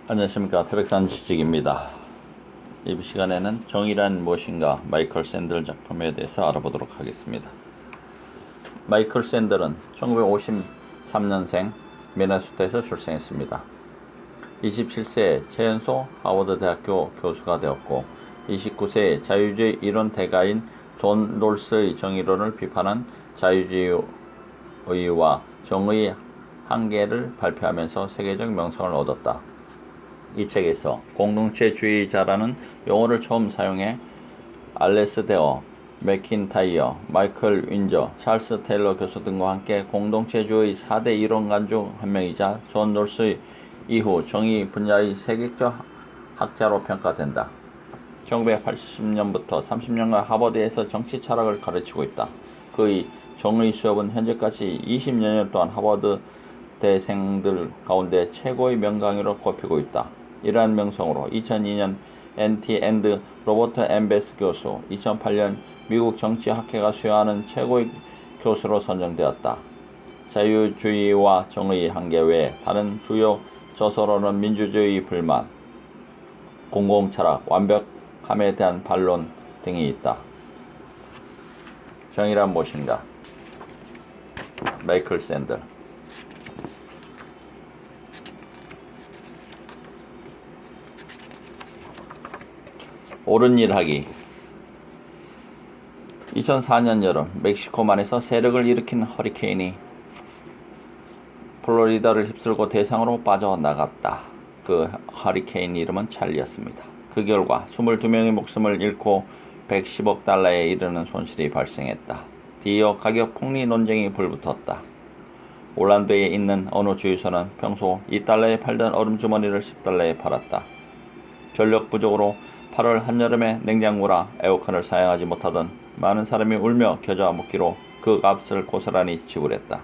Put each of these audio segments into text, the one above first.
안녕하십니까. 태백산 지식입니다. 이 시간에는 정의란 무엇인가 마이클 샌들 작품에 대해서 알아보도록 하겠습니다. 마이클 샌들은 1953년생 미네소타에서 출생했습니다. 27세에 최연소 하워드 대학교 교수가 되었고 29세에 자유주의 이론 대가인 존 롤스의 정의론을 비판한 자유주의와 정의의 한계를 발표하면서 세계적 명성을 얻었다. 이 책에서 공동체주의자라는 용어를 처음 사용해 알레스 데어, 맥킨타이어, 마이클 윈저, 찰스 테일러 교수 등과 함께 공동체주의 4대 이론가 중 한 명이자 존 롤스 이후 정의 분야의 세계적 학자로 평가된다. 1980년부터 30년간 하버드에서 정치 철학을 가르치고 있다. 그의 정의 수업은 현재까지 20여 년 동안 하버드 대생들 가운데 최고의 명강의로 꼽히고 있다. 이러한 명성으로 2002년 NT 앤드 로버트 엠베스 교수, 2008년 미국 정치학회가 수여하는 최고의 교수로 선정되었다. 자유주의와 정의의 한계 외에 다른 주요 저서로는 민주주의 불만, 공공철학, 완벽함에 대한 반론 등이 있다. 정의란 무엇인가? 마이클 샌들. 옳은 일 하기. 2004년 여름 멕시코만에서 세력을 일으킨 허리케인이 플로리다를 휩쓸고 대상으로 빠져나갔다. 그 허리케인 이름은 찰리였습니다. 그 결과 22명의 목숨을 잃고 110억 달러에 이르는 손실이 발생했다. 뒤이어 가격 폭리 논쟁이 불붙었다. 올란도에 있는 어느 주유소는 평소 2달러에 팔던 얼음 주머니를 10달러에 팔았다. 전력 부족으로 8월 한여름에 냉장고라 에어컨을 사용하지 못하던 많은 사람이 울며 겨자 먹기로 그 값을 고스란히 지불했다.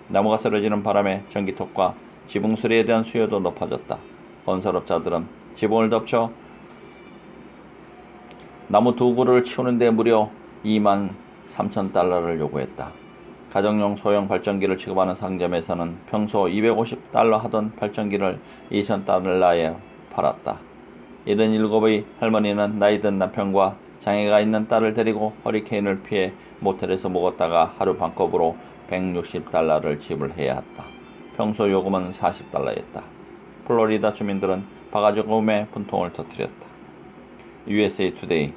나무가 쓰러지는 바람에 전기톱과 지붕 수리에 대한 수요도 높아졌다. 건설업자들은 지붕을 덮쳐 나무 두 그루를 치우는데 무려 23,000달러를 요구했다. 가정용 소형 발전기를 취급하는 상점에서는 평소 250달러 하던 발전기를 2,000달러에 팔았다. 77의 할머니는 나이든 남편과 장애가 있는 딸을 데리고 허리케인을 피해 모텔에서 묵었다가 하루 반값으로 160달러를 지불해야 했다. 평소 요금은 40달러였다. 플로리다 주민들은 바가지금에 분통을 터뜨렸다. USA Today는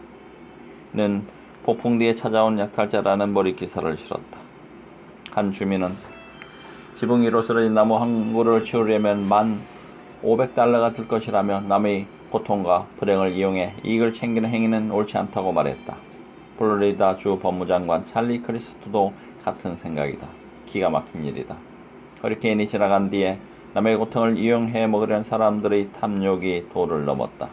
폭풍 뒤에 찾아온 약탈자라는 머리 기사를 실었다. 한 주민은 지붕 위로 쓰러진 나무 한 그루를 치우려면 1,500달러가 들 것이라며 남의 고통과 불행을 이용해 이익을 챙기는 행위는 옳지 않다고 말했다. 플로리다 주 법무장관 찰리 크리스토도 같은 생각이다. 기가 막힌 일이다. 허리케인이 지나간 뒤에 남의 고통을 이용해 먹으려는 사람들의 탐욕이 도를 넘었다.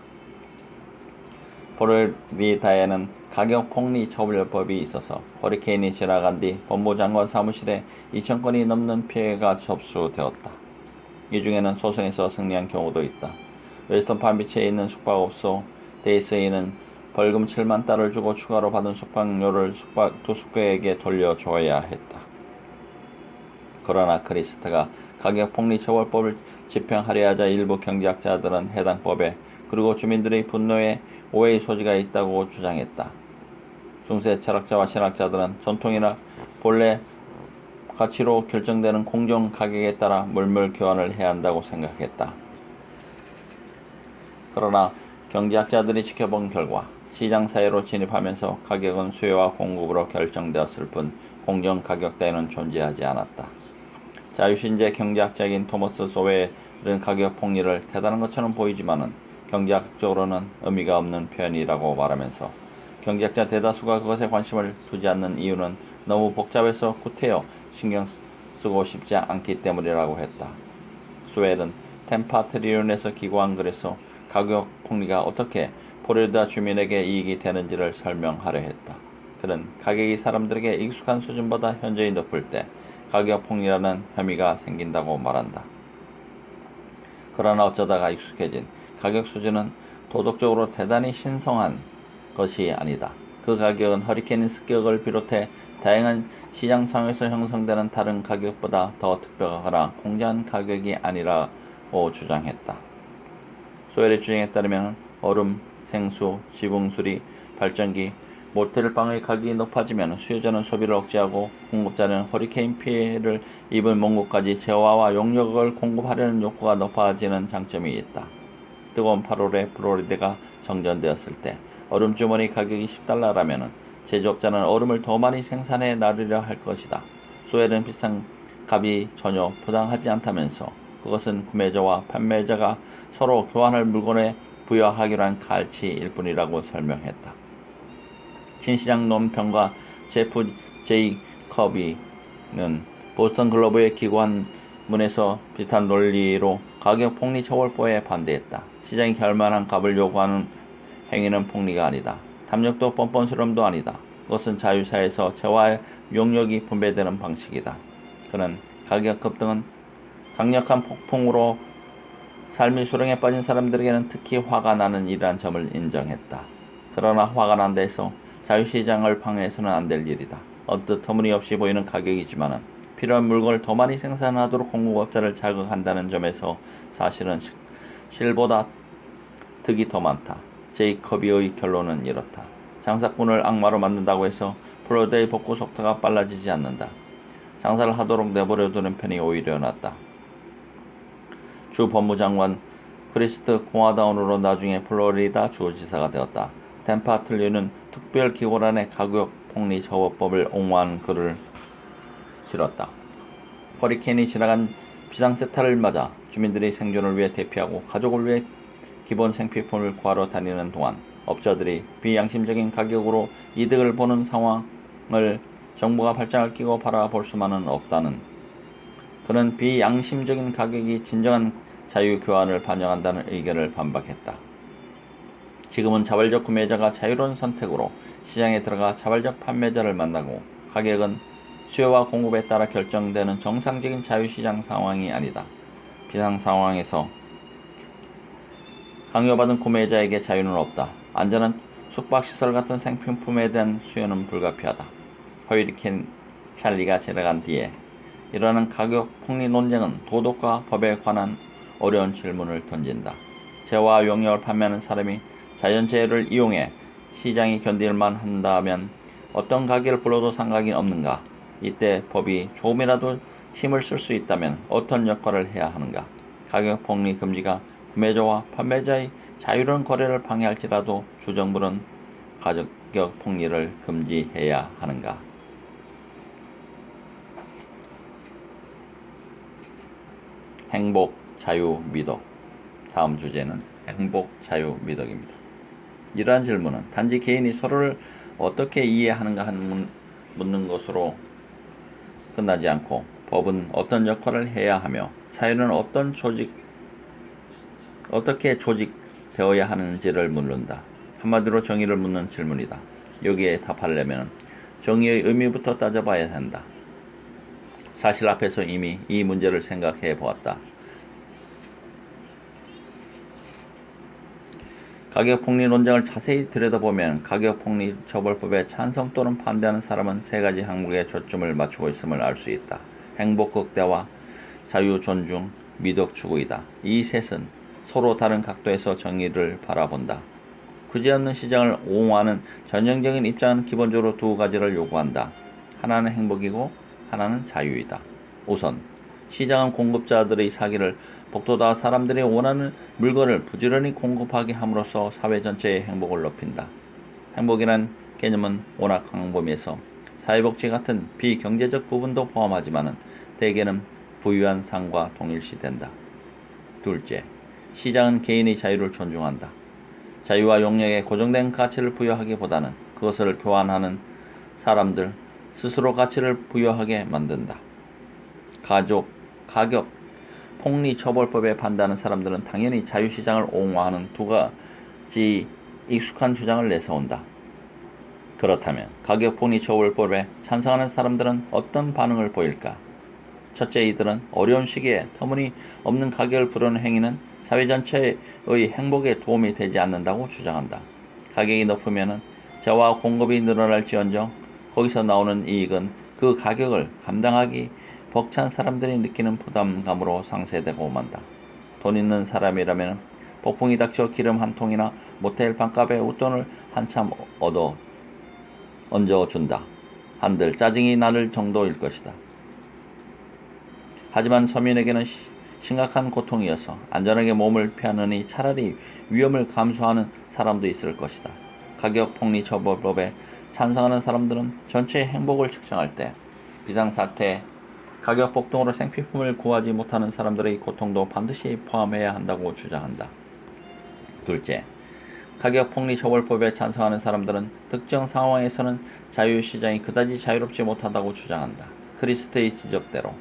플로리다에는 가격 폭리 처벌법이 있어서 허리케인이 지나간 뒤 법무장관 사무실에 2,000건이 넘는 피해가 접수되었다. 이 중에는 소송에서 승리한 경우도 있다. 웨스턴 palm비치에 있는 숙박업소 데이스에는 벌금 7만 달러를 주고 추가로 받은 숙박료를 두 숙객에게 돌려줘야 했다. 그러나 크리스트가 가격폭리처벌법을 집행하려 하자 일부 경제학자들은 해당 법에 그리고 주민들의 분노에 오해의 소지가 있다고 주장했다. 중세 철학자와 신학자들은 전통이나 본래 가치로 결정되는 공정 가격에 따라 물물 교환을 해야 한다고 생각했다. 그러나 경제학자들이 지켜본 결과 시장사회로 진입하면서 가격은 수요와 공급으로 결정되었을 뿐 공정 가격 따위는 존재하지 않았다. 자유신재 경제학자인 토머스 소웰은 가격 폭리를 대단한 것처럼 보이지만은 경제학적으로는 의미가 없는 표현이라고 말하면서 경제학자 대다수가 그것에 관심을 두지 않는 이유는 너무 복잡해서 구태여 신경 쓰고 싶지 않기 때문이라고 했다. 소웰은 템파 트리온에서 기고한 글에서 가격 폭리가 어떻게 플로리다 주민에게 이익이 되는지를 설명하려 했다. 그는 가격이 사람들에게 익숙한 수준보다 현저히 높을 때 가격 폭리라는 혐의가 생긴다고 말한다. 그러나 어쩌다가 익숙해진 가격 수준은 도덕적으로 대단히 신성한 것이 아니다. 그 가격은 허리케인 습격을 비롯해 다양한 시장 상황에서 형성되는 다른 가격보다 더 특별하거나 공정한 가격이 아니라고 주장했다. 소엘의 주장에 따르면 얼음, 생수, 지붕수리, 발전기, 모텔방의 가격이 높아지면 수요자는 소비를 억제하고 공급자는 허리케인 피해를 입은蒙古까지 재화와 용역을 공급하려는 욕구가 높아지는 장점이 있다. 뜨거운 8월에 플로리다가 정전되었을 때 얼음주머니 가격이 $10라면 제조업자는 얼음을 더 많이 생산해 나르려 할 것이다. 소엘은 비싼 값이 전혀 부당하지 않다면서 그것은 구매자와 판매자가 서로 교환할 물건에 부여하기로 한 가치일 뿐이라고 설명했다. 신시장 논평가 제프 제이커비는 보스턴 글로브에 기고한 문에서 비슷한 논리로 가격 폭리 처벌법에 반대했다. 시장이 결만한 값을 요구하는 행위는 폭리가 아니다. 탐욕도 뻔뻔스러움도 아니다. 그것은 자유사회에서 재화 용역이 분배되는 방식이다. 그는 가격 급등은 강력한 폭풍으로 삶이 수렁에 빠진 사람들에게는 특히 화가 나는 일이란 점을 인정했다. 그러나 화가 난다 해서 자유시장을 방해해서는 안 될 일이다. 언뜻 터무니없이 보이는 가격이지만 필요한 물건을 더 많이 생산하도록 공급업자를 자극한다는 점에서 사실은 실보다 득이 더 많다. 제이커비의 결론은 이렇다. 장사꾼을 악마로 만든다고 해서 플로리다의 복구 속도가 빨라지지 않는다. 장사를 하도록 내버려두는 편이 오히려 낫다. 주 법무장관 크리스트 공화당으로 나중에 플로리다 주지사가 되었다. 템파 틀리는 특별기고란의 가격 폭리 처벌법을 옹호하는 글을 실었다. 허리케인이 지나간 비상세타를 맞아 주민들이 생존을 위해 대피하고 가족을 위해 기본 생필품을 구하러 다니는 동안 업자들이 비양심적인 가격으로 이득을 보는 상황을 정부가 발장을 끼고 바라볼 수만은 없다는. 그는 비양심적인 가격이 진정한 자유교환을 반영한다는 의견을 반박했다. 지금은 자발적 구매자가 자유로운 선택으로 시장에 들어가 자발적 판매자를 만나고 가격은 수요와 공급에 따라 결정되는 정상적인 자유시장 상황이 아니다. 비상 상황에서 강요받은 구매자에게 자유는 없다. 안전한 숙박시설 같은 생필품에 대한 수요는 불가피하다. 허리케인 찰리가 지나간 뒤에 일어나는 가격 폭리 논쟁은 도덕과 법에 관한 어려운 질문을 던진다. 재화 용역을 판매하는 사람이 자연재해를 이용해 시장이 견딜만 한다면 어떤 가격을 불러도 상관이 없는가? 이때 법이 조금이라도 힘을 쓸 수 있다면 어떤 역할을 해야 하는가? 가격 폭리 금지가 구매자와 판매자의 자유로운 거래를 방해할지라도 주정부는 가격 폭리를 금지해야 하는가? 행복, 자유, 미덕. 다음 주제는 행복, 자유, 미덕입니다. 이러한 질문은 단지 개인이 서로를 어떻게 이해하는가 하는 묻는 것으로 끝나지 않고 법은 어떤 역할을 해야 하며 사회는 어떻게 조직되어야 하는지를 묻는다. 한마디로 정의를 묻는 질문이다. 여기에 답하려면 정의의 의미부터 따져봐야 한다. 사실 앞에서 이미 이 문제를 생각해 보았다. 가격폭리 논쟁을 자세히 들여다보면 가격폭리 처벌법에 찬성 또는 반대하는 사람은 세 가지 항목에 초점을 맞추고 있음을 알 수 있다. 행복 극대화, 자유 존중, 미덕 추구이다. 이 셋은 서로 다른 각도에서 정의를 바라본다. 그지없는 시장을 옹호하는 전형적인 입장은 기본적으로 두 가지를 요구한다. 하나는 행복이고 하나는 자유이다. 우선 시장은 공급자들의 사기를 복도다 사람들이 원하는 물건을 부지런히 공급하게 함으로써 사회 전체의 행복을 높인다. 행복이란 개념은 워낙 광범위해서 사회복지 같은 비경제적 부분도 포함하지만 대개는 부유한 상과 동일시된다. 둘째, 시장은 개인의 자유를 존중한다. 자유와 용역에 고정된 가치를 부여하기보다는 그것을 교환하는 사람들 스스로 가치를 부여하게 만든다. 가격 폭리 처벌법에 반대하는 사람들은 당연히 자유시장을 옹호하는 두 가지 익숙한 주장을 내세운다. 그렇다면 가격 폭리 처벌법에 찬성하는 사람들은 어떤 반응을 보일까? 첫째, 이들은 어려운 시기에 터무니없는 가격을 부르는 행위는 사회 전체의 행복에 도움이 되지 않는다고 주장한다. 가격이 높으면 재화 공급이 늘어날지언정 거기서 나오는 이익은 그 가격을 감당하기 벅찬 사람들이 느끼는 부담감으로 상쇄되고 만다. 돈 있는 사람이라면 폭풍이 닥쳐 기름 한 통이나 모텔 방값에 웃돈을 한참 얹어준다 한들 짜증이 나를 정도일 것이다. 하지만 서민에게는 심각한 고통이어서 안전하게 몸을 피하느니 차라리 위험을 감수하는 사람도 있을 것이다. 가격폭리처벌법에 찬성하는 사람들은 전체의 행복을 측정할 때 비상사태, 가격 폭등으로 생필품을 구하지 못하는 사람들의 고통도 반드시 포함해야 한다고 주장한다. 둘째, 가격폭리처벌법에 찬성하는 사람들은 특정 상황에서는 자유시장이 그다지 자유롭지 못하다고 주장한다. 크리스트의 지적대로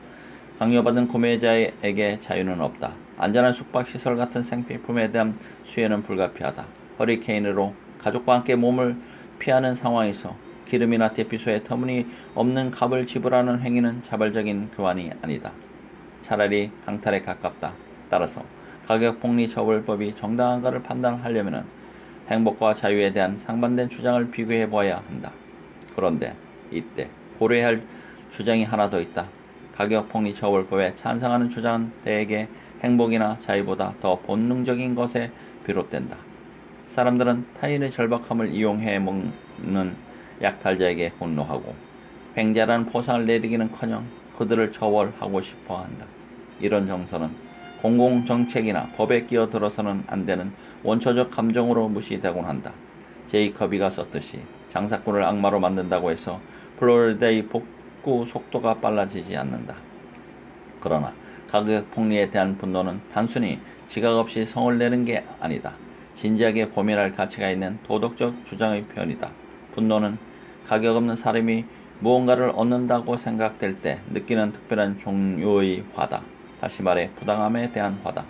강요받은 구매자에게 자유는 없다. 안전한 숙박시설 같은 생필품에 대한 수혜는 불가피하다. 허리케인으로 가족과 함께 몸을 피하는 상황에서 기름이나 대피소에 터무니없는 값을 지불하는 행위는 자발적인 교환이 아니다. 차라리 강탈에 가깝다. 따라서 가격폭리처벌법이 정당한가를 판단하려면 행복과 자유에 대한 상반된 주장을 비교해 보아야 한다. 그런데 이때 고려해야 할 주장이 하나 더 있다. 가격폭리처벌법에 찬성하는 주장은 대개 행복이나 자유보다 더 본능적인 것에 비롯된다. 사람들은 타인의 절박함을 이용해 먹는 약탈자에게 분노하고 횡재라는 포상을 내리기는커녕 그들을 처벌하고 싶어한다. 이런 정서는 공공정책이나 법에 끼어들어서는 안 되는 원초적 감정으로 무시되곤 한다. 제이커비가 썼듯이 장사꾼을 악마로 만든다고 해서 플로리다의 복구 속도가 빨라지지 않는다. 그러나 가격폭리에 대한 분노는 단순히 지각 없이 성을 내는 게 아니다. 진지하게 고민할 가치가 있는 도덕적 주장의 표현이다. 분노는 가격 없는 사람이 무언가를 얻는다고 생각될 때 느끼는 특별한 종류의 화다. 다시 말해 부당함에 대한 화다.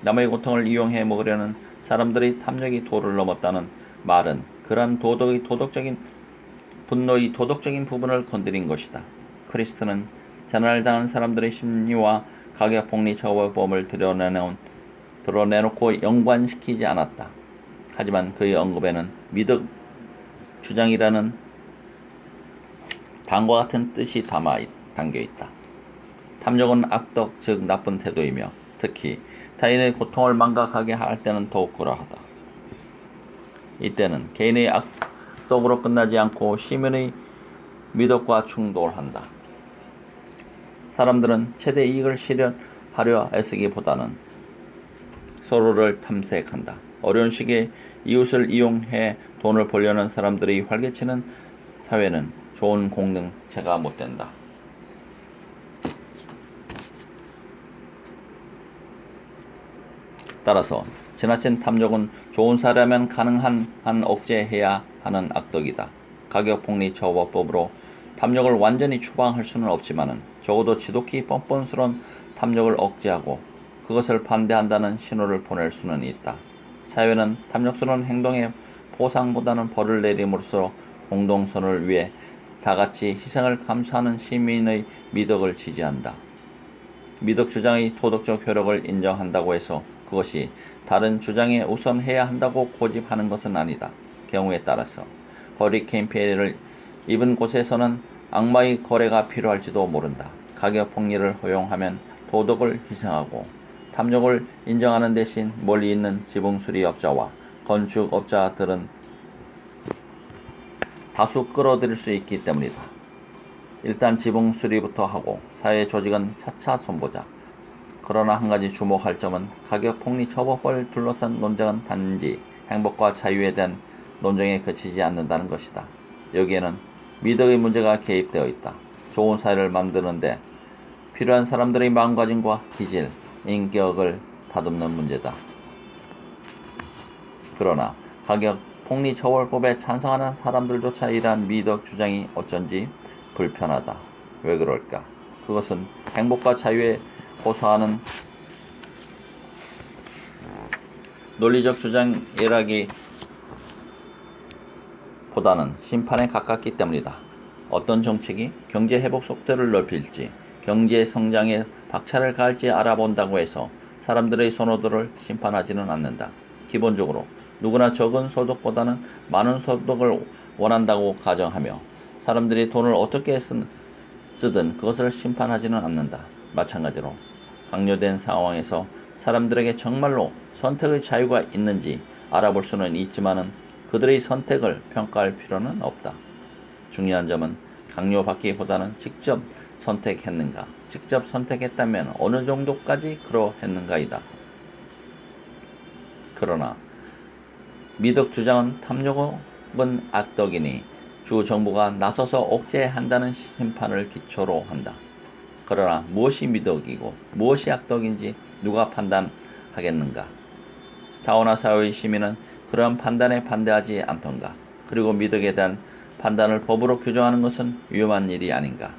남의 고통을 이용해 먹으려는 사람들의 탐욕이 도를 넘었다는 말은 그러한 분노의 도덕적인 부분을 건드린 것이다. 크리스트는 재난을 당한 사람들의 심리와 가격폭리처벌법을 드러내놓고 연관시키지 않았다. 하지만 그의 언급에는 미덕 주장이라는 단과 같은 뜻이 담겨있다. 탐욕은 악덕, 즉 나쁜 태도이며 특히 타인의 고통을 망각하게 할 때는 더욱 그러하다. 이때는 개인의 악덕으로 끝나지 않고 시민의 미덕과 충돌한다. 사람들은 최대 이익을 실현하려 애쓰기보다는 서로를 탐색한다. 어려운 시기에 이웃을 이용해 돈을 벌려는 사람들이 활개치는 사회는 좋은 공동체가 못 된다. 따라서 지나친 탐욕은 좋은 사회라면 가능한 한 억제해야 하는 악덕이다. 가격폭리처벌법으로 탐욕을 완전히 추방할 수는 없지만은 적어도 지독히 뻔뻔스러운 탐욕을 억제하고 그것을 반대한다는 신호를 보낼 수는 있다. 사회는 탐욕스러운 행동에 보상보다는 벌을 내림으로써 공동선을 위해 다같이 희생을 감수하는 시민의 미덕을 지지한다. 미덕 주장의 도덕적 효력을 인정한다고 해서 그것이 다른 주장에 우선해야 한다고 고집하는 것은 아니다. 경우에 따라서 허리케인 피해를 입은 곳에서는 악마의 거래가 필요할지도 모른다. 가격폭리를 허용하면 도덕을 희생하고 탐욕을 인정하는 대신 멀리 있는 지붕수리업자와 건축업자들은 다수 끌어들일 수 있기 때문이다. 일단 지붕수리부터 하고 사회 조직은 차차 손보자. 그러나 한 가지 주목할 점은 가격폭리처벌법을 둘러싼 논쟁은 단지 행복과 자유에 대한 논쟁에 그치지 않는다는 것이다. 여기에는 미덕의 문제가 개입되어 있다. 좋은 사회를 만드는데 필요한 사람들의 마음가짐과 기질, 인격을 다듬는 문제다. 그러나 가격폭리처벌법에 찬성하는 사람들조차 이러한 미덕 주장이 어쩐지 불편하다. 왜 그럴까? 그것은 행복과 자유에 호소하는 논리적 주장이라기보다는 심판에 가깝기 때문이다. 어떤 정책이 경제 회복 속도를 넓힐지, 경제 성장에 박차를 가할지 알아본다고 해서 사람들의 선호도를 심판하지는 않는다. 기본적으로 누구나 적은 소득보다는 많은 소득을 원한다고 가정하며 사람들이 돈을 어떻게 쓰든 그것을 심판하지는 않는다. 마찬가지로 강요된 상황에서 사람들에게 정말로 선택의 자유가 있는지 알아볼 수는 있지만은 그들의 선택을 평가할 필요는 없다. 중요한 점은 강요받기보다는 직접 선택했는가, 직접 선택했다면 어느 정도까지 그러했는가이다. 그러나 미덕 주장은 탐욕은 악덕이니 주 정부가 나서서 억제한다는 심판을 기초로 한다. 그러나 무엇이 미덕이고 무엇이 악덕인지 누가 판단하겠는가? 다원화 사회의 시민은 그러한 판단에 반대하지 않던가? 그리고 미덕에 대한 판단을 법으로 규정하는 것은 위험한 일이 아닌가?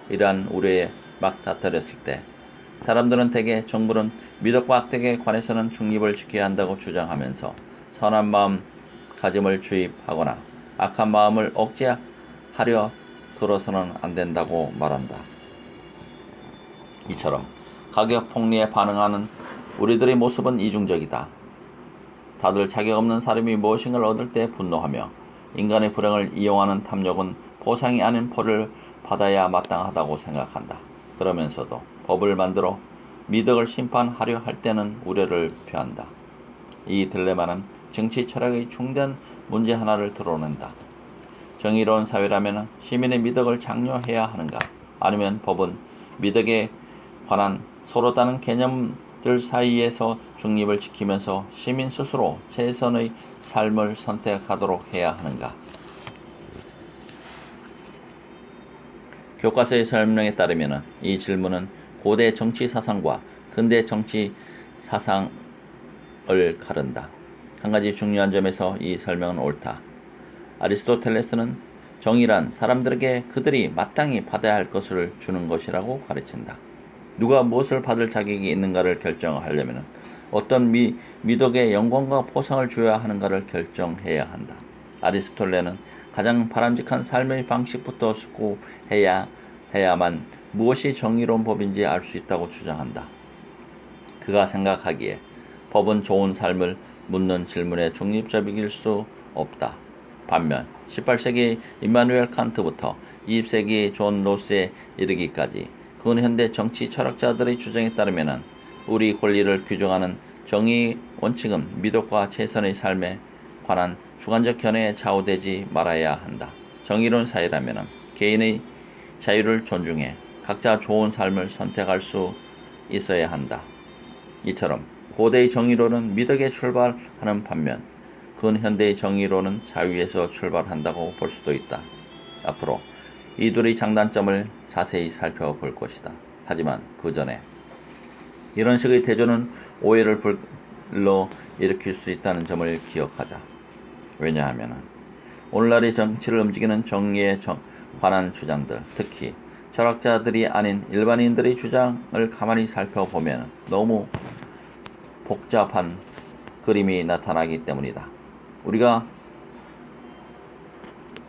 이러한 우려에 막 다투렸을 때 사람들은 대개 정부는 미덕과 악덕에 관해서는 중립을 지켜야 한다고 주장하면서 선한 마음 가짐을 주입하거나 악한 마음을 억제하려 들어서는 안 된다고 말한다. 이처럼 가격 폭리에 반응하는 우리들의 모습은 이중적이다. 다들 자격 없는 사람이 무엇인가를 얻을 때 분노하며 인간의 불행을 이용하는 탐욕은 보상이 아닌 벌을 받아야 마땅하다고 생각한다. 그러면서도 법을 만들어 미덕을 심판하려 할 때는 우려를 표한다. 이 딜레마는 정치 철학의 중대한 문제 하나를 드러낸다. 정의로운 사회라면 시민의 미덕을 장려해야 하는가? 아니면 법은 미덕에 관한 서로 다른 개념들 사이에서 중립을 지키면서 시민 스스로 최선의 삶을 선택하도록 해야 하는가? 교과서의 설명에 따르면 이 질문은 고대 정치 사상과 근대 정치 사상을 가른다. 한 가지 중요한 점에서 이 설명은 옳다. 아리스토텔레스는 정의란 사람들에게 그들이 마땅히 받아야 할 것을 주는 것이라고 가르친다. 누가 무엇을 받을 자격이 있는가를 결정하려면 어떤 미덕의 영광과 포상을 줘야 하는가를 결정해야 한다. 아리스토텔레는 가장 바람직한 삶의 방식부터 수고해야만 무엇이 정의로운 법인지 알 수 있다고 주장한다. 그가 생각하기에 법은 좋은 삶을 묻는 질문에 중립적일 수 없다. 반면 18세기 임마누엘 칸트부터 20세기 존 로스에 이르기까지 근현대 정치 철학자들의 주장에 따르면 우리 권리를 규정하는 정의 원칙은 미덕과 최선의 삶에 관한 주관적 견해에 좌우되지 말아야 한다. 정의로운 사회라면 개인의 자유를 존중해 각자 좋은 삶을 선택할 수 있어야 한다. 이처럼 고대의 정의론은 미덕에 출발하는 반면 근현대의 정의론은 자유에서 출발한다고 볼 수도 있다. 앞으로 이 둘의 장단점을 자세히 살펴볼 것이다. 하지만 그 전에 이런 식의 대조는 오해를 불러일으킬 수 있다는 점을 기억하자. 왜냐하면 오늘날의 정치를 움직이는 정의에 관한 주장들, 특히 철학자들이 아닌 일반인들의 주장을 가만히 살펴보면 너무 복잡한 그림이 나타나기 때문이다. 우리가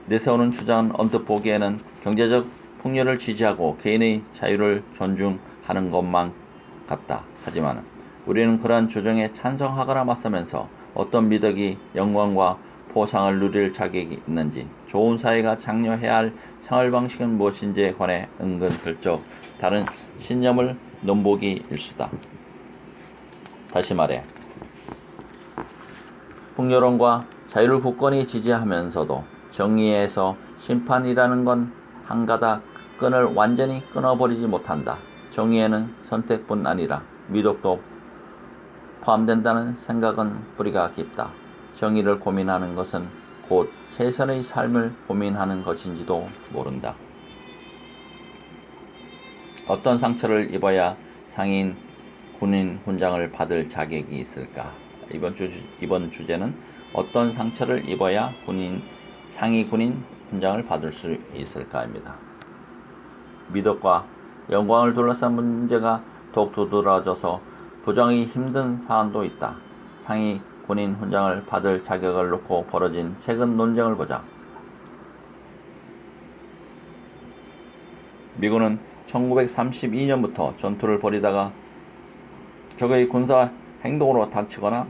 내세우는 주장은 언뜻 보기에는 경제적 풍요를 지지하고 개인의 자유를 존중하는 것만 같다. 하지만 우리는 그러한 주장에 찬성하거나 맞서면서 어떤 미덕이 영광과 포상을 누릴 자격이 있는지, 좋은 사회가 장려해야 할 생활 방식은 무엇인지에 관해 은근슬쩍 다른 신념을 논보기 일수다. 다시 말해 풍요론과 자유를 굳건히 지지하면서도 정의에서 심판이라는 건 한 가닥 끈을 완전히 끊어버리지 못한다. 정의에는 선택뿐 아니라 미덕도 포함된다는 생각은 뿌리가 깊다. 정의를 고민하는 것은 곧 최선의 삶을 고민하는 것인지도 모른다. 어떤 상처를 입어야 상인 군인 훈장을 받을 자격이 있을까? 이번 주제는 어떤 상처를 입어야 상위 군인 훈장을 받을 수 있을까입니다. 미덕과 영광을 둘러싼 문제가 더욱 두드러져서 부정하기 힘든 사안도 있다. 상위 군인 훈장을 받을 자격을 놓고 벌어진 최근 논쟁을 보자. 미군은 1932년부터 전투를 벌이다가 적의 군사 행동으로 다치거나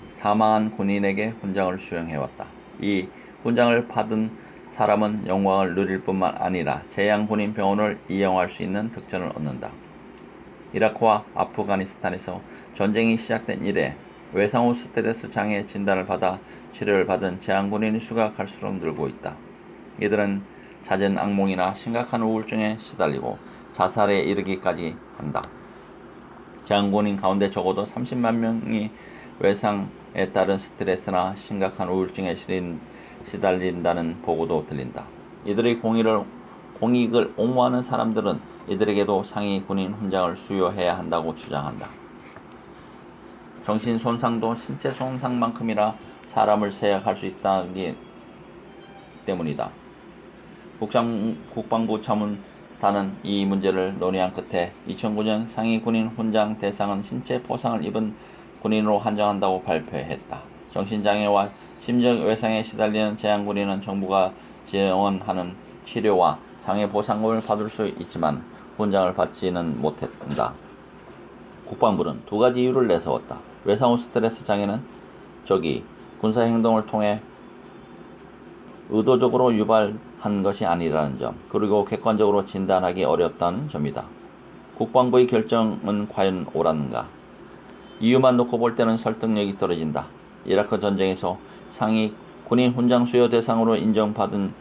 사망한 군인에게 훈장을 수여해왔다. 이 훈장을 받은 사람은 영광을 누릴 뿐만 아니라 재향군인 병원을 이용할 수 있는 특권을 얻는다. 이라크와 아프가니스탄에서 전쟁이 시작된 이래 외상후 스트레스 장애 진단을 받아 치료를 받은 제한군인의 수가 갈수록 늘고 있다. 이들은 잦은 악몽이나 심각한 우울증에 시달리고 자살에 이르기까지 한다. 제한군인 가운데 적어도 30만 명이 외상에 따른 스트레스나 심각한 우울증에 시달린다는 보고도 들린다. 이들의 공익을 옹호하는 사람들은 이들에게도 상위 군인 훈장을 수여해야 한다고 주장한다. 정신 손상도 신체 손상만큼이나 사람을 제약할 수 있다기 때문이다. 국방부 차문단은 이 문제를 논의한 끝에 2009년 상위 군인 훈장 대상은 신체 포상을 입은 군인으로 한정한다고 발표했다. 정신장애와 심적 외상에 시달리는 제한군인은 정부가 지원하는 치료와 장애 보상금을 받을 수 있지만 훈장을 받지는 못한다. 국방부는 두 가지 이유를 내세웠다. 외상후 스트레스 장애는 군사행동을 통해 의도적으로 유발한 것이 아니라는 점, 그리고 객관적으로 진단하기 어렵다는 점이다. 국방부의 결정은 과연 옳았는가? 이유만 놓고 볼 때는 설득력이 떨어진다. 이라크 전쟁에서 상위 군인 훈장 수여 대상으로 인정받은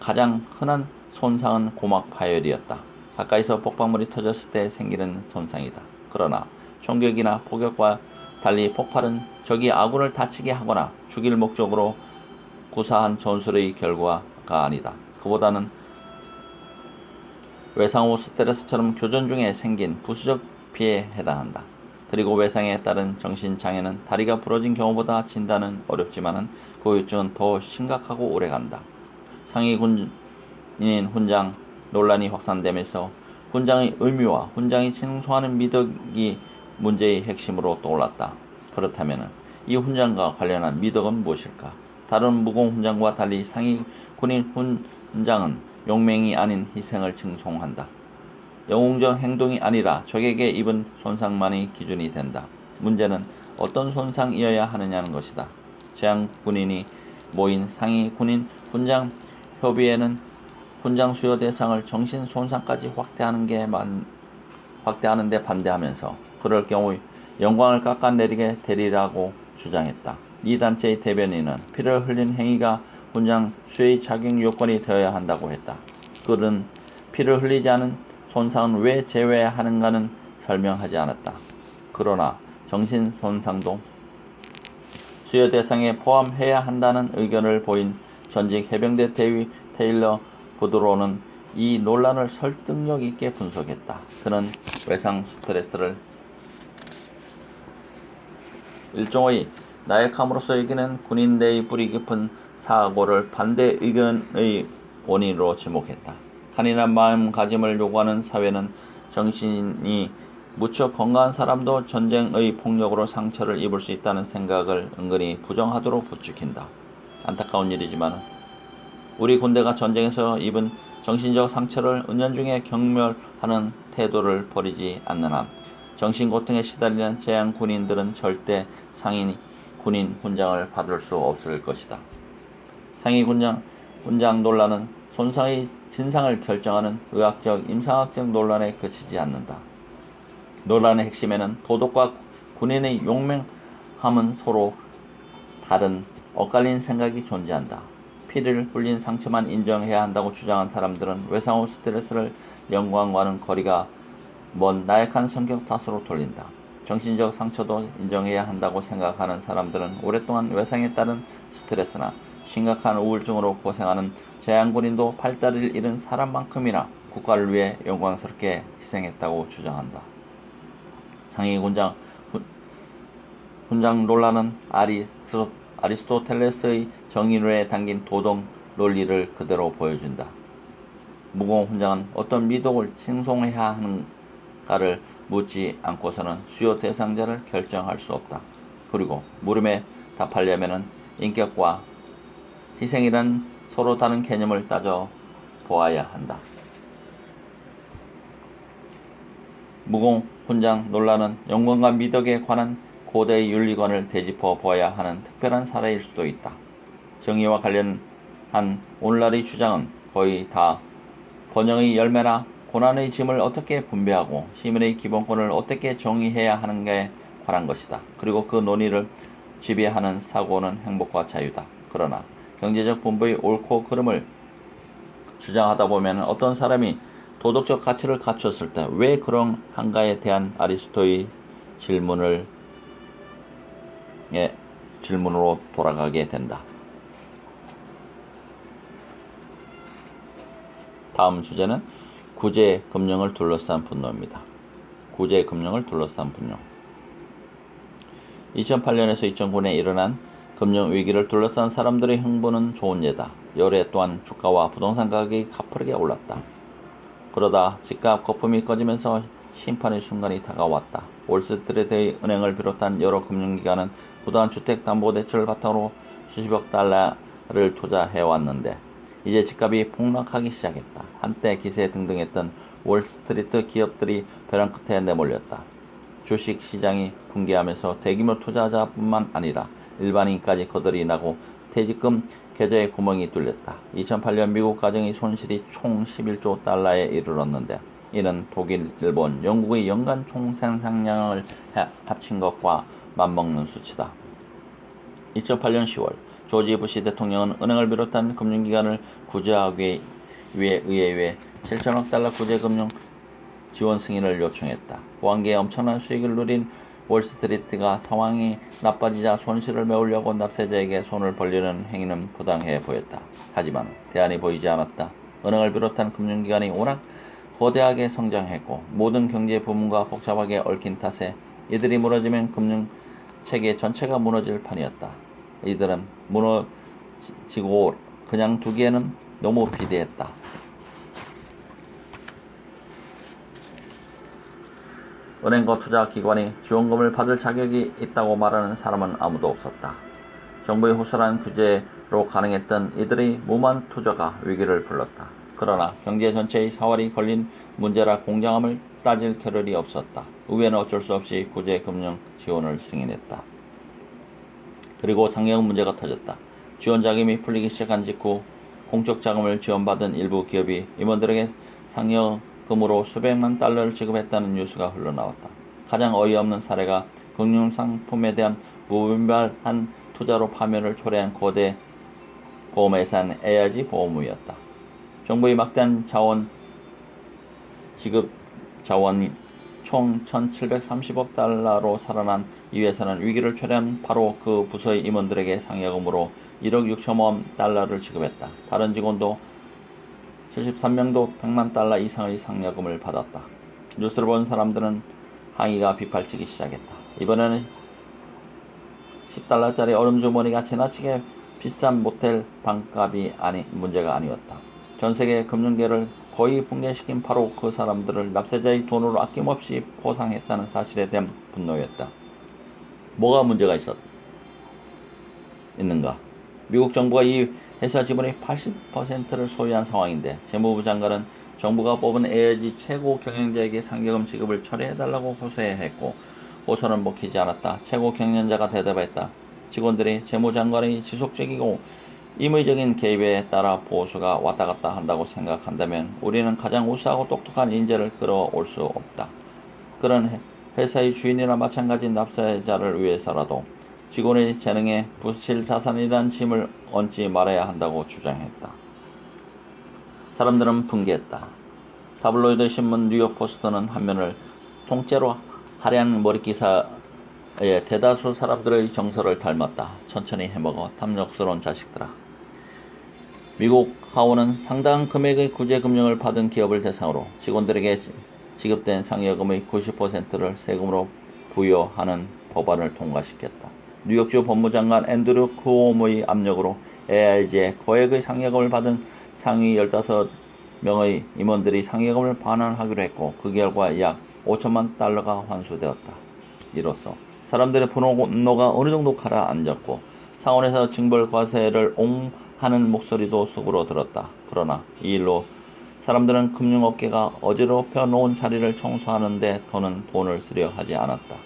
가장 흔한 손상은 고막 파열이었다. 가까이서 폭발물이 터졌을 때 생기는 손상이다. 그러나 총격이나 포격과 달리 폭발은 적이 아군을 다치게 하거나 죽일 목적으로 구사한 전술의 결과가 아니다. 그보다는 외상후 스트레스처럼 교전 중에 생긴 부수적 피해에 해당한다. 그리고 외상에 따른 정신장애는 다리가 부러진 경우보다 진단은 어렵지만 그 후유증은 더 심각하고 오래간다. 상위 군인 훈장 논란이 확산되면서 훈장의 의미와 훈장이 칭송하는 미덕이 문제의 핵심으로 떠올랐다. 그렇다면 이 훈장과 관련한 미덕은 무엇일까? 다른 무공 훈장과 달리 상위 군인 훈장은 용맹이 아닌 희생을 칭송한다. 영웅적 행동이 아니라 적에게 입은 손상만이 기준이 된다. 문제는 어떤 손상이어야 하느냐는 것이다. 제한군인이 모인 상위 군인 훈장 협의회는 훈장 수여 대상을 정신 손상까지 확대하는 데 반대하면서 그럴 경우 영광을 깎아내리게 되리라고 주장했다. 이 단체의 대변인은 피를 흘린 행위가 훈장 수여의 자격 요건이 되어야 한다고 했다. 그는 피를 흘리지 않은 손상은 왜 제외하는가는 설명하지 않았다. 그러나 정신 손상도 수여 대상에 포함해야 한다는 의견을 보인 전직 해병대 대위 테일러 보드로는 이 논란을 설득력 있게 분석했다. 그는 외상 스트레스를 일종의 나약함으로써 여기는 군인 내의 뿌리 깊은 사고를 반대 의견의 원인으로 지목했다. 간인한 마음가짐을 요구하는 사회는 정신이 무척 건강한 사람도 전쟁의 폭력으로 상처를 입을 수 있다는 생각을 은근히 부정하도록 부추긴다. 안타까운 일이지만 우리 군대가 전쟁에서 입은 정신적 상처를 은연중에 경멸하는 태도를 버리지 않는 한 정신고통에 시달리는 제한군인들은 절대 상위 군인 훈장을 받을 수 없을 것이다. 상위 훈장 논란은 손상의 진상을 결정하는 의학적, 임상학적 논란에 그치지 않는다. 논란의 핵심에는 도덕과 군인의 용맹함은 서로 다른 엇갈린 생각이 존재한다. 피를 흘린 상처만 인정해야 한다고 주장한 사람들은 외상후 스트레스를 영광과는 거리가 먼 나약한 성격 탓으로 돌린다. 정신적 상처도 인정해야 한다고 생각하는 사람들은 오랫동안 외상에 따른 스트레스나 심각한 우울증으로 고생하는 제한군인도 팔다리를 잃은 사람만큼이나 국가를 위해 영광스럽게 희생했다고 주장한다. 상위 훈장 논란은 아리스토텔레스의 정의론에 담긴 도덕 논리를 그대로 보여준다. 무공 훈장은 어떤 미덕을 칭송해야 하는가를 묻지 않고서는 수요 대상자를 결정할 수 없다. 그리고 물음에 답하려면 인격과 희생이란 서로 다른 개념을 따져 보아야 한다. 무공 훈장 논란은 영광과 미덕에 관한 고대의 윤리관을 되짚어 보아야 하는 특별한 사례일 수도 있다. 정의와 관련한 오늘날의 주장은 거의 다 번영의 열매나 고난의 짐을 어떻게 분배하고 시민의 기본권을 어떻게 정의해야 하는가에 관한 것이다. 그리고 그 논의를 지배하는 사고는 행복과 자유다. 그러나 경제적 분배의 옳고 그름을 주장하다 보면 어떤 사람이 도덕적 가치를 갖췄을 때 왜 그런한가에 대한 아리스토의 질문으로 돌아가게 된다. 다음 주제는 구제금융을 둘러싼 분노입니다. 구제금융을 둘러싼 분노. 2008년에서 2009년에 일어난 금융위기를 둘러싼 사람들의 흥분은 좋은 예다. 여래 또한 주가와 부동산 가격이 가파르게 올랐다. 그러다 집값 거품이 꺼지면서 심판의 순간이 다가왔다. 월스트리트의 은행을 비롯한 여러 금융기관은 부도한 주택담보대출을 바탕으로 수십억 달러를 투자해왔는데 이제 집값이 폭락하기 시작했다. 한때 기세 등등했던 월스트리트 기업들이 벼랑 끝에 내몰렸다. 주식시장이 붕괴하면서 대규모 투자자뿐만 아니라 일반인까지 거덜이 나고 퇴직금 계좌에 구멍이 뚫렸다. 2008년 미국 가정의 손실이 총 11조 달러에 이르렀는데 이는 독일, 일본, 영국의 연간 총생산량을 합친 것과 맞먹는 수치다. 2008년 10월 조지 부시 대통령은 은행을 비롯한 금융기관을 구제하기 위해 의회에 7천억 달러 구제금융 지원 승인을 요청했다. 보안계에 엄청난 수익을 누린 월스트리트가 상황이 나빠지자 손실을 메우려고 납세자에게 손을 벌리는 행위는 부당해 보였다. 하지만 대안이 보이지 않았다. 은행을 비롯한 금융기관이 워낙 거대하게 성장했고 모든 경제 부문과 복잡하게 얽힌 탓에 이들이 무너지면 금융체계 전체가 무너질 판이었다. 이들은 무너지고 그냥 두기에는 너무 비대했다. 은행과 투자기관이 지원금을 받을 자격이 있다고 말하는 사람은 아무도 없었다. 정부의 호소한 규제로 가능했던 이들의 무모한 투자가 위기를 불렀다. 그러나 경제 전체의 사활이 걸린 문제라 공정함을 따질 겨를이 없었다. 의회는 어쩔 수 없이 구제금융 지원을 승인했다. 그리고 상여금 문제가 터졌다. 지원 자금이 풀리기 시작한 직후 공적 자금을 지원받은 일부 기업이 임원들에게 상여금으로 수백만 달러를 지급했다는 뉴스가 흘러나왔다. 가장 어이없는 사례가 금융상품에 대한 무분별한 투자로 파멸을 초래한 거대 보험회사인 AIG 보험이었다. 정부의 막대한 지급 자원이 총 1,730억 달러로 살아난 이 회사는 위기를 초래한 바로 그 부서의 임원들에게 상여금으로 1억 6천만 달러를 지급했다. 다른 직원도 73명도 100만 달러 이상의 상여금을 받았다. 뉴스를 본 사람들은 항의가 빗발치기 시작했다. 이번에는 10달러짜리 얼음주머니가 지나치게 비싼 모텔 방값이 문제가 아니었다. 전세계 금융계를 거의 붕괴시킨 바로 그 사람들을 납세자의 돈으로 아낌없이 포상했다는 사실에 대한 분노였다. 뭐가 문제가 있는가? 미국 정부가 이 회사 지분의 80%를 소유한 상황인데 재무부 장관은 정부가 뽑은 AIG 최고 경영자에게 상여금 지급을 철회해달라고 호소해야 했고 호소는 먹히지 않았다. 최고 경영자가 대답했다. 직원들이 재무장관의 지속적이고 임의적인 개입에 따라 보수가 왔다 갔다 한다고 생각한다면 우리는 가장 우수하고 똑똑한 인재를 끌어올 수 없다. 그런 회사의 주인이나 마찬가지인 납세자를 위해서라도 직원의 재능에 부실 자산이란 짐을 얹지 말아야 한다고 주장했다. 사람들은 분개했다. 타블로이드 신문 뉴욕 포스트는 한 면을 통째로 하얀 머리기사에 대다수 사람들의 정서를 닮았다. 천천히 해먹어 탐욕스러운 자식들아. 미국 하원은 상당한 금액의 구제금융을 받은 기업을 대상으로 직원들에게 지급된 상여금의 90%를 세금으로 부여하는 법안을 통과시켰다. 뉴욕주 법무장관 앤드류 쿠오모의 압력으로 AIG에 거액의 상여금을 받은 상위 15명의 임원들이 상여금을 반환하기로 했고 그 결과 약 5천만 달러가 환수되었다. 이로써 사람들의 분노가 어느 정도 가라앉았고 상원에서 징벌과세를 옹하는 목소리도 속으로 들었다. 그러나 이 일로 사람들은 금융업계가 어지럽혀 놓은 자리를 청소하는 데 더는 돈을 쓰려 하지 않았다.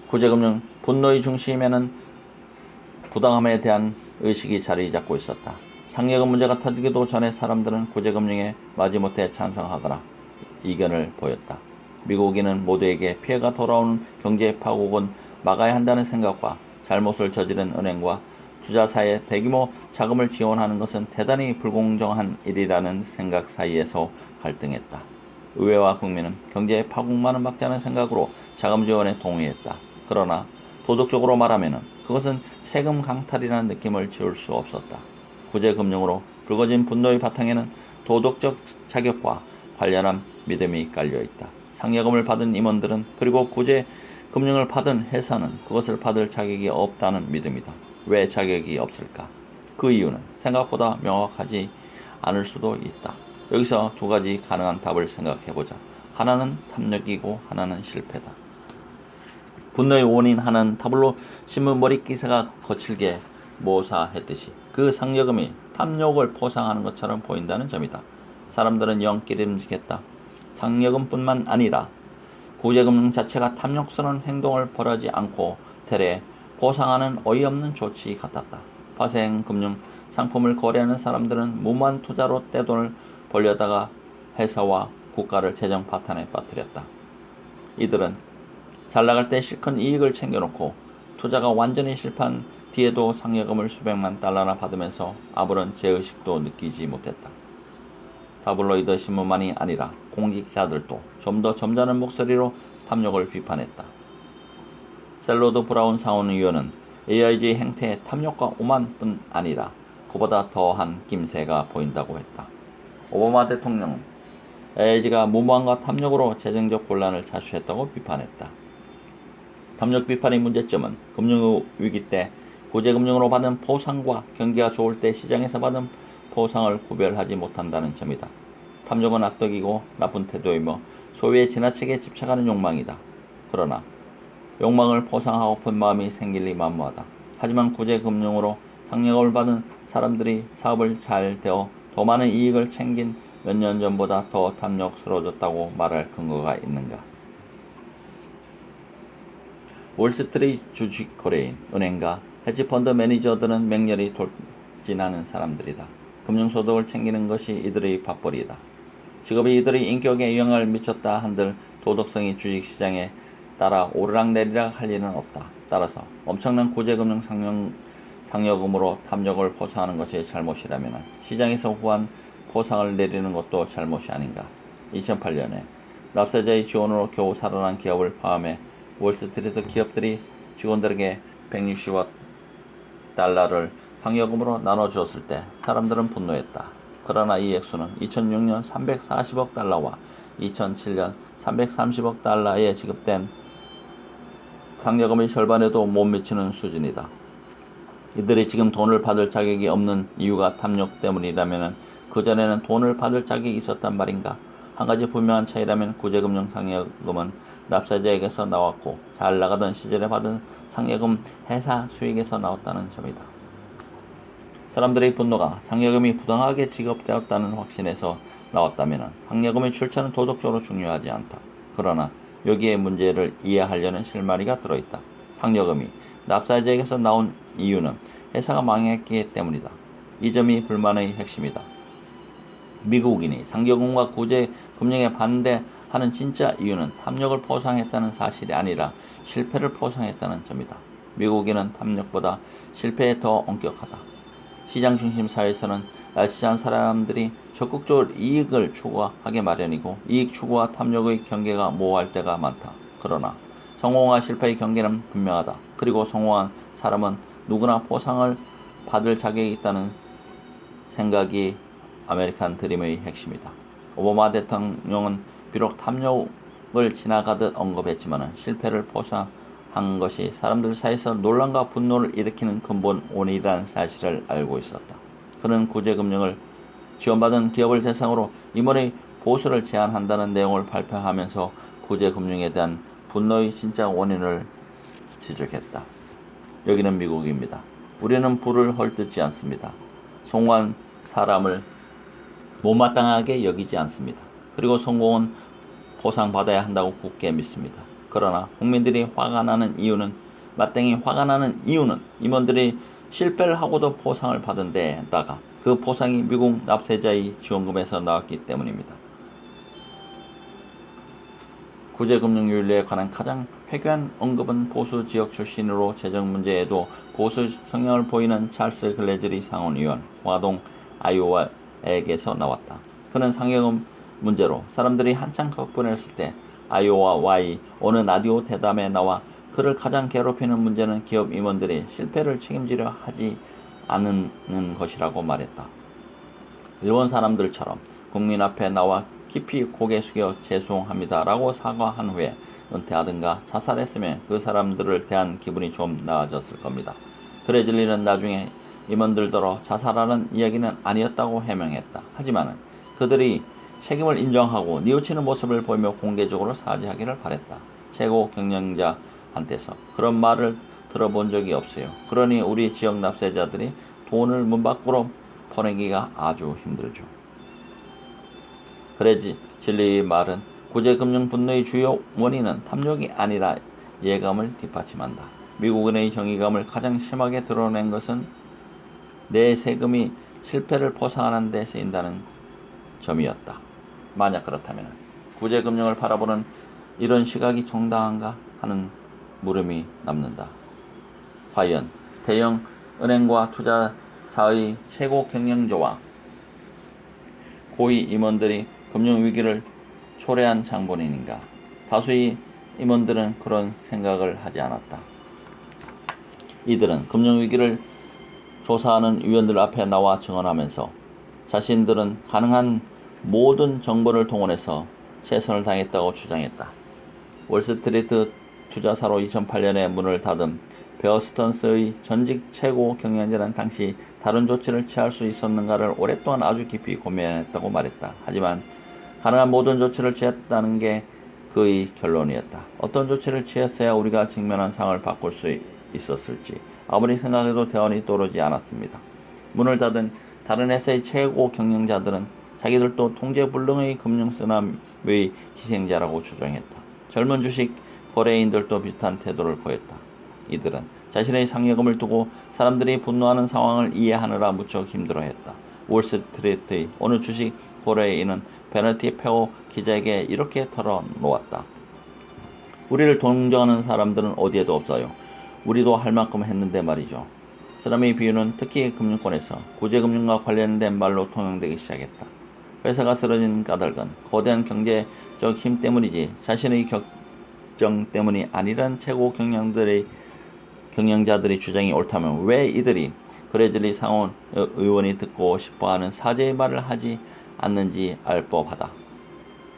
구제금융 분노의 중심에는 부당함에 대한 의식이 자리 잡고 있었다. 상여금 문제가 터지기도 전에 사람들은 구제금융에 마지못해 찬성하거나 이견을 보였다. 미국인은 모두에게 피해가 돌아오는 경제 파국은 막아야 한다는 생각과 잘못을 저지른 은행과 투자사에 대규모 자금을 지원하는 것은 대단히 불공정한 일이라는 생각 사이에서 갈등했다. 의회와 국민은 경제 파국만은 막자는 생각으로 자금 지원에 동의했다. 그러나 도덕적으로 말하면 그것은 세금 강탈이라는 느낌을 지울 수 없었다. 구제금융으로 불거진 분노의 바탕에는 도덕적 자격과 관련한 믿음이 깔려있다. 상여금을 받은 임원들은 그리고 구제금융을 받은 회사는 그것을 받을 자격이 없다는 믿음이다. 왜 자격이 없을까? 그 이유는 생각보다 명확하지 않을 수도 있다. 여기서 두 가지 가능한 답을 생각해보자. 하나는 탐욕이고 하나는 실패다. 분노의 원인 하나는 타블로 신문 머리 기사가 거칠게 모사했듯이 그 상여금이 탐욕을 포상하는 것처럼 보인다는 점이다. 사람들은 영 기름지겠다. 상여금뿐만 아니라 구제금융 자체가 탐욕스러운 행동을 벌하지 않고 대래 보상하는 어이없는 조치 같았다. 파생금융 상품을 거래하는 사람들은 무모한 투자로 떼돈을 벌려다가 회사와 국가를 재정 파탄에 빠뜨렸다. 이들은 잘 나갈 때 실컷 이익을 챙겨놓고 투자가 완전히 실패한 뒤에도 상여금을 수백만 달러나 받으면서 아무런 죄의식도 느끼지 못했다. 타블로이드 신문만이 아니라 공직자들도 좀 더 점잖은 목소리로 탐욕을 비판했다. 샐러드 브라운 상원의원은 AIG 행태의 탐욕과 오만뿐 아니라 그보다 더한 낌새가 보인다고 했다. 오바마 대통령은 AIG가 무모함과 탐욕으로 재정적 곤란을 자초했다고 비판했다. 탐욕 비판의 문제점은 금융위기 때 구제금융으로 받은 보상과 경기가 좋을 때 시장에서 받은 보상을 구별하지 못한다는 점이다. 탐욕은 악덕이고 나쁜 태도이며 소유에 지나치게 집착하는 욕망이다. 그러나 욕망을 포상하고픈 마음이 생길리 만무하다. 하지만 구제금융으로 상여금을 받은 사람들이 사업을 잘 되어 더 많은 이익을 챙긴 몇 년 전보다 더 탐욕스러워졌다고 말할 근거가 있는가? 월스트리트 주식 거래인, 은행가, 헤지펀드 매니저들은 맹렬히 돌진하는 사람들이다. 금융소득을 챙기는 것이 이들의 밥벌이다. 직업이 이들의 인격에 영향을 미쳤다 한들 도덕성이 주식시장에 따라 오르락내리락 할 일은 없다. 따라서 엄청난 구제금융 상여금으로 탐욕을 포상하는 것이 잘못이라면 시장에서 후한 포상을 내리는 것도 잘못이 아닌가. 2008년에 납세자의 지원으로 겨우 살아난 기업을 포함해 월스트리트 기업들이 직원들에게 160억 달러를 상여금으로 나눠주었을 때 사람들은 분노했다. 그러나 이 액수는 2006년 340억 달러와 2007년 330억 달러에 지급된 상여금의 절반에도 못 미치는 수준이다. 이들이 지금 돈을 받을 자격이 없는 이유가 탐욕 때문이라면 그전에는 돈을 받을 자격이 있었단 말인가? 한 가지 분명한 차이라면 구제금융 상여금은 납세자에게서 나왔고 잘 나가던 시절에 받은 상여금 회사 수익에서 나왔다는 점이다. 사람들의 분노가 상여금이 부당하게 지급되었다는 확신에서 나왔다면 상여금의 출처는 도덕적으로 중요하지 않다. 그러나 여기에 문제를 이해하려는 실마리가 들어있다. 상여금이 납세자에게서 나온 이유는 회사가 망했기 때문이다. 이 점이 불만의 핵심이다. 미국인이 상여금과 구제금융에 반대하는 진짜 이유는 탐욕을 포상했다는 사실이 아니라 실패를 포상했다는 점이다. 미국인은 탐욕보다 실패에 더 엄격하다. 시장 중심 사회에서는 날씬한 사람들이 적극적으로 이익을 추구하게 마련이고 이익 추구와 탐욕의 경계가 모호할 때가 많다. 그러나 성공과 실패의 경계는 분명하다. 그리고 성공한 사람은 누구나 포상을 받을 자격이 있다는 생각이 아메리칸 드림의 핵심이다. 오바마 대통령은 비록 탐욕을 지나가듯 언급했지만 실패를 포상한 것이 사람들 사이에서 논란과 분노를 일으키는 근본 원인이라는 사실을 알고 있었다. 그는 구제금융을 지원받은 기업을 대상으로 임원의 보수를 제한한다는 내용을 발표하면서 구제금융에 대한 분노의 진짜 원인을 지적했다. 여기는 미국입니다. 우리는 불을 헐뜯지 않습니다. 성공한 사람을 못마땅하게 여기지 않습니다. 그리고 성공은 보상받아야 한다고 굳게 믿습니다. 그러나 국민들이 화가 나는 이유는 임원들이 실패를 하고도 보상을 받은 데다가 그 보상이 미국 납세자의 지원금에서 나왔기 때문입니다. 구제금융윤리에 관한 가장 회귀한 언급은 보수 지역 출신으로 재정 문제에도 보수 성향을 보이는 찰스 글래즐리 상원의원, 와동 아이오와에게서 나왔다. 그는 상여금 문제로 사람들이 한창 격분했을 때 아이오와의 어느 라디오 대담에 나와 그를 가장 괴롭히는 문제는 기업 임원들이 실패를 책임지려 하지 않는 것이라고 말했다. 일본 사람들처럼 국민 앞에 나와 깊이 고개 숙여 죄송합니다라고 사과한 후에 은퇴하든가 자살했으면 그 사람들을 대한 기분이 좀 나아졌을 겁니다. 글래즐리는 나중에 임원들더러 자살하는 이야기는 아니었다고 해명했다. 하지만 그들이 책임을 인정하고 뉘우치는 모습을 보이며 공개적으로 사죄하기를 바랬다. 최고 경영자한테서 그런 말을 들어본 적이 없어요. 그러니 우리 지역 납세자들이 돈을 문 밖으로 보내기가 아주 힘들죠. 글래즐리의 말은 구제금융 분노의 주요 원인은 탐욕이 아니라 예감을 뒷받침한다. 미국인의 정의감을 가장 심하게 드러낸 것은 내 세금이 실패를 포상하는 데 쓰인다는 점이었다. 만약 그렇다면 구제금융을 바라보는 이런 시각이 정당한가 하는 물음이 남는다. 과연 대형 은행과 투자사의 최고 경영자와 고위 임원들이 금융위기를 초래한 장본인인가? 다수의 임원들은 그런 생각을 하지 않았다. 이들은 금융위기를 조사하는 위원들 앞에 나와 증언하면서 자신들은 가능한 모든 정보를 동원해서 최선을 다했다고 주장했다. 월스트리트 투자사로 2008년에 문을 닫은 베어 스턴스의 전직 최고 경영자는 당시 다른 조치를 취할 수 있었는가를 오랫동안 아주 깊이 고민했다고 말했다. 하지만 가능한 모든 조치를 취했다는 게 그의 결론이었다. 어떤 조치를 취했어야 우리가 직면한 상황을 바꿀 수 있었을지 아무리 생각해도 대안이 떠오르지 않았습니다. 문을 닫은 다른 회사의 최고 경영자들은 자기들도 통제불능의 금융쓰나미의 희생자라고 주장했다. 젊은 주식 거래인들도 비슷한 태도를 보였다. 이들은 자신의 상여금을 두고 사람들이 분노하는 상황을 이해하느라 무척 힘들어했다. 월스트리트의 어느 주식 거래인은 베너티 페어 기자에게 이렇게 털어놓았다. 우리를 동정하는 사람들은 어디에도 없어요. 우리도 할 만큼 했는데 말이죠. 쓰나미 비유는 특히 금융권에서 구제금융과 관련된 말로 통용되기 시작했다. 회사가 쓰러진 까닭은 거대한 경제적 힘 때문이지 자신의 격정 때문이 아니란 최고 경영자들의 주장이 옳다면 왜 이들이 글래즐리 상원 의원이 듣고 싶어하는 사죄의 말을 하지 않는지 알 법하다.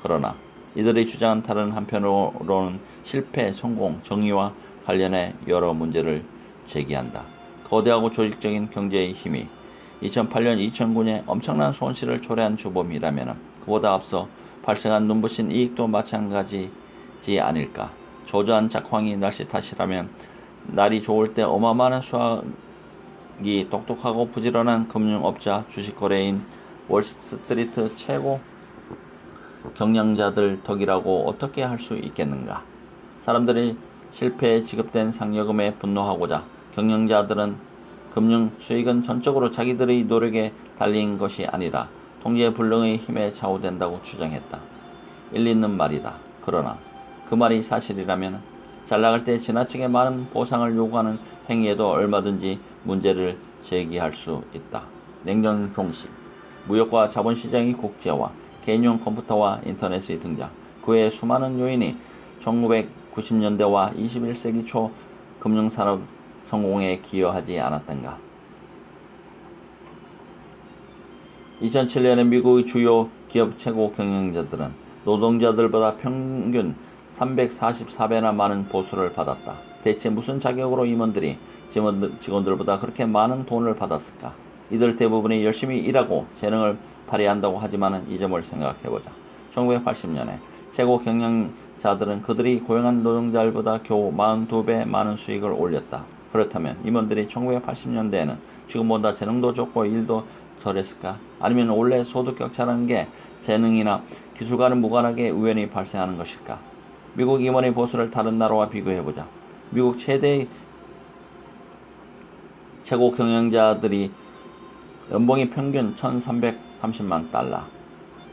그러나 이들의 주장은 다른 한편으로는 실패, 성공, 정의와 관련해 여러 문제를 제기한다. 거대하고 조직적인 경제의 힘이 2008년 2009년에 엄청난 손실을 초래한 주범이라면 그보다 앞서 발생한 눈부신 이익도 마찬가지지 아닐까. 저조한 작황이 날씨 탓이라면 날이 좋을 때 어마어마한 수확이 똑똑하고 부지런한 금융업자, 주식거래인, 월스트리트 최고 경영자들 덕이라고 어떻게 할 수 있겠는가. 사람들이 실패에 지급된 상여금에 분노하고자 경영자들은 금융 수익은 전적으로 자기들의 노력에 달린 것이 아니라 통제불능의 힘에 좌우된다고 주장했다. 일리 있는 말이다. 그러나 그 말이 사실이라면 잘 나갈 때 지나치게 많은 보상을 요구하는 행위에도 얼마든지 문제를 제기할 수 있다. 냉전 종식, 무역과 자본시장의 국제화, 개인용 컴퓨터와 인터넷의 등장, 그 외 수많은 요인이 1990년대와 21세기 초 금융산업 성공에 기여하지 않았던가. 2007년에 미국의 주요 기업 최고 경영자들은 노동자들보다 평균 344배나 많은 보수를 받았다. 대체 무슨 자격으로 임원들이 직원들보다 그렇게 많은 돈을 받았을까? 이들 대부분이 열심히 일하고 재능을 발휘한다고 하지만 이 점을 생각해보자. 1980년에 최고 경영자들은 그들이 고용한 노동자들보다 겨우 42배 많은 수익을 올렸다. 그렇다면 임원들이 1980년대에는 지금보다 재능도 좋고 일도 덜했을까? 아니면 원래 소득 격차라는 게 재능이나 기술과는 무관하게 우연히 발생하는 것일까? 미국 임원의 보수를 다른 나라와 비교해보자. 미국 최대 최고 경영자들이 연봉이 평균 1,330만 달러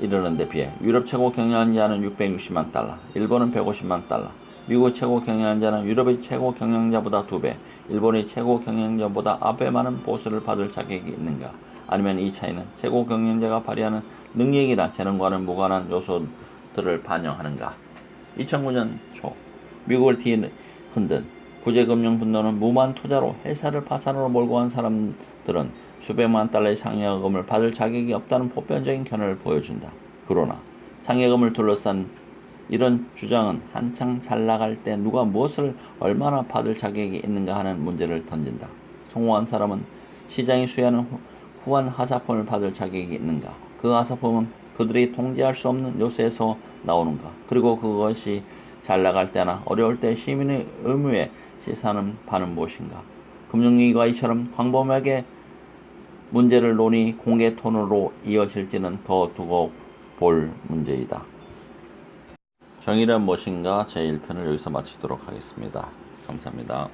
이르는 데 비해 유럽 최고 경영자는 660만 달러, 일본은 150만 달러, 미국 최고 경영자는 유럽의 최고 경영자보다 2배, 일본의 최고 경영자보다 앞에 많은 보수를 받을 자격이 있는가? 아니면 이 차이는 최고 경영자가 발휘하는 능력이나 재능과는 무관한 요소들을 반영하는가? 2009년 초 미국을 뒤흔든 구제금융 분노는 무모한 투자로 회사를 파산으로 몰고 간 사람들은 수백만 달러의 상여금을 받을 자격이 없다는 보편적인 견해를 보여준다. 그러나 상여금을 둘러싼 이런 주장은 한창 잘 나갈 때 누가 무엇을 얼마나 받을 자격이 있는가 하는 문제를 던진다. 성공한 사람은 시장이 수여하는 후한 하사품을 받을 자격이 있는가? 그 하사품은 그들이 통제할 수 없는 요소에서 나오는가? 그리고 그것이 잘 나갈 때나 어려울 때 시민의 의무에 시사하는 바는 무엇인가? 금융위기가 이처럼 광범위하게 문제를 논의 공개 토론으로 이어질지는 더 두고 볼 문제이다. 정의란 무엇인가 제1편을 여기서 마치도록 하겠습니다. 감사합니다.